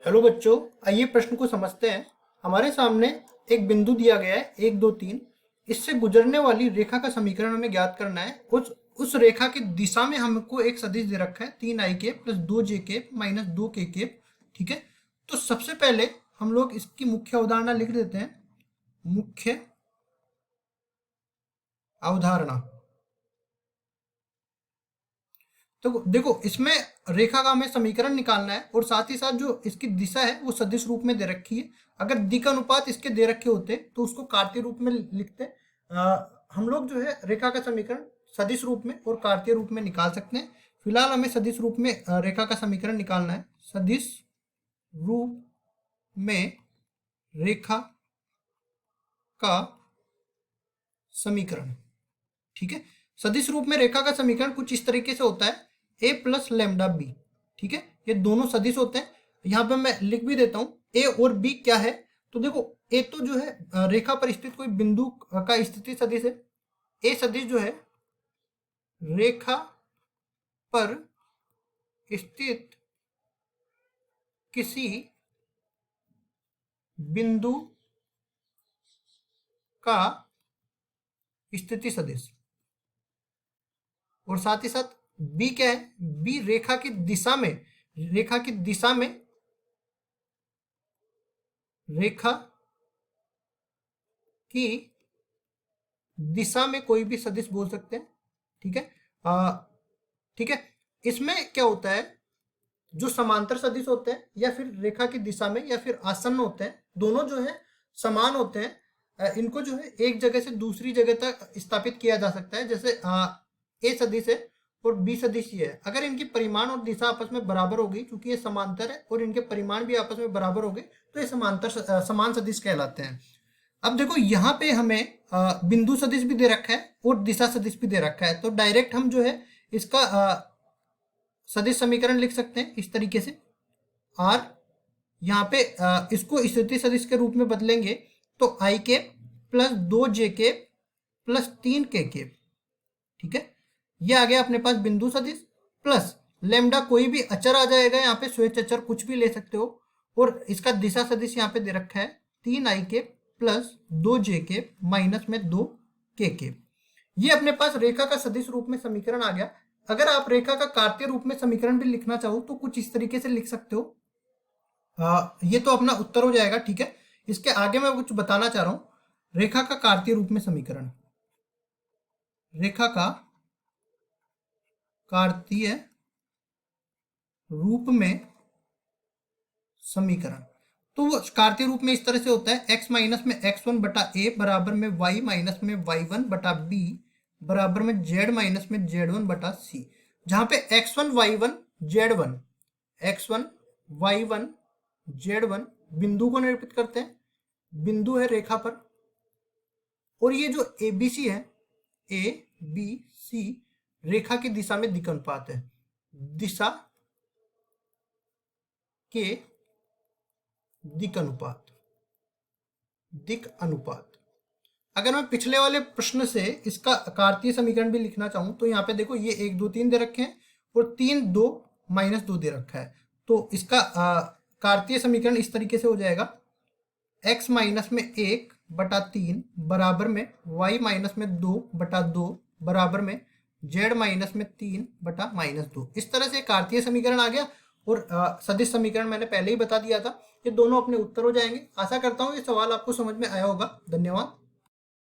Hello बच्चों, आइए प्रश्न को समझते हैं। हमारे सामने एक बिंदु दिया गया है 1 2 3। इससे गुजरने वाली रेखा का समीकरण हमें ज्ञात करना है। उस रेखा की दिशा में हमको एक सदिश दे रखा है 3i plus 2j minus 2k। ठीक है, तो सबसे पहले हम लोग इसकी मुख्य अवधारणा लिख देते हैं। मुख्य अवधारणा। तो देखो, इसमें रेखा का हमें समीकरण निकालना है और साथ ही साथ जो इसकी दिशा है वो सदिश रूप में दे रखी है। अगर दिक् अनुपात इसके दे रखे होते तो उसको कार्तीय रूप में लिखते। हम लोग जो है रेखा का समीकरण सदिश रूप में और कार्तीय रूप में निकाल सकते हैं। फिलहाल हमें सदिश रूप में रेखा का समीकरण निकालना है। सदिश रूप में रेखा का समीकरण। ठीक है, सदिश रूप में रेखा का समीकरण कुछ इस तरीके से होता है, ए प्लस लैम्डा बी। ठीक है, ये दोनों सदिश होते हैं। यहाँ पे मैं लिख भी देता हूँ ए और बी क्या है। तो देखो, ए तो जो है रेखा पर स्थित कोई बिंदु का स्थिति सदिश है। ए सदिश जो है रेखा पर स्थित किसी बिंदु का स्थिति सदिश। और साथ ही साथ बी क्या है, बी रेखा की दिशा में रेखा की दिशा में रेखा की दिशा में कोई भी सदिश बोल सकते हैं। ठीक है, ठीक है। इसमें क्या होता है, जो समांतर सदिश होते हैं या फिर रेखा की दिशा में या फिर आसन्न होते हैं, दोनों जो है समान होते हैं। इनको जो है एक जगह से दूसरी जगह तक स्थापित किया जा सकता है। जैसे ए सदिश है और बी सदिश ये है। अगर इनकी परिमाण और दिशा आपस में बराबर होगी, क्योंकि ये समांतर है और इनके परिमाण भी आपस में बराबर हो गए, तो ये समान सदिश कहलाते हैं। अब देखो, यहाँ पे हमें बिंदु सदिश भी दे रखा है और दिशा सदिश भी दे रखा है। तो डायरेक्ट हम जो है इसका सदिश समीकरण लिख सकते हैं इस तरीके से। और यहाँ पे इसको स्थिति सदिश के रूप में बदलेंगे तो आई के प्लस 2j प्लस 3k। ठीक है, ये आ गया अपने पास बिंदु सदिश। प्लस लेमडा कोई भी अचर आ जाएगा, यहाँ पे स्वेच्छ अचर कुछ भी ले सकते हो। और इसका दिशा सदिश यहाँ पे दे रखा है 3i प्लस 2j माइनस में 2k। ये अपने पास रेखा का सदिश रूप में समीकरण आ गया। अगर आप रेखा का कार्तीय रूप में समीकरण भी लिखना चाहो तो कुछ इस तरीके से लिख सकते हो। ये तो अपना उत्तर हो जाएगा। ठीक है, इसके आगे मैं कुछ बताना चाह रहा हूं। रेखा का कार्तीय रूप में समीकरण, रेखा का कार्तीय रूप में समीकरण, तो वो कार्तीय रूप में इस तरह से होता है, x माइनस में x1 बटा ए बराबर में y माइनस में y1 बटा बी बराबर में z माइनस में z1 बटा सी। जहां पे x1 y1 z1 x1 y1 z1 बिंदु को निरूपित करते हैं, बिंदु है रेखा पर। और ये जो ए बी सी है, ए बी सी रेखा की दिशा में दिक् अनुपात है, दिशा के दिक् अनुपात। दिक् अनुपात। अगर मैं पिछले वाले प्रश्न से इसका कार्तीय समीकरण भी लिखना चाहूं तो यहाँ पे देखो, ये 1 2 3 दे रखे हैं और 3 2 माइनस 2 दे रखा है। तो इसका कार्तीय समीकरण इस तरीके से हो जाएगा, x माइनस में 1 बटा 3 बराबर में y माइनस में 2 बटा 2 बराबर में z माइनस में 3 बटा माइनस 2। इस तरह से कार्तीय समीकरण आ गया। और सदिश समीकरण मैंने पहले ही बता दिया था। ये दोनों अपने उत्तर हो जाएंगे। आशा करता हूँ ये सवाल आपको समझ में आया होगा। धन्यवाद।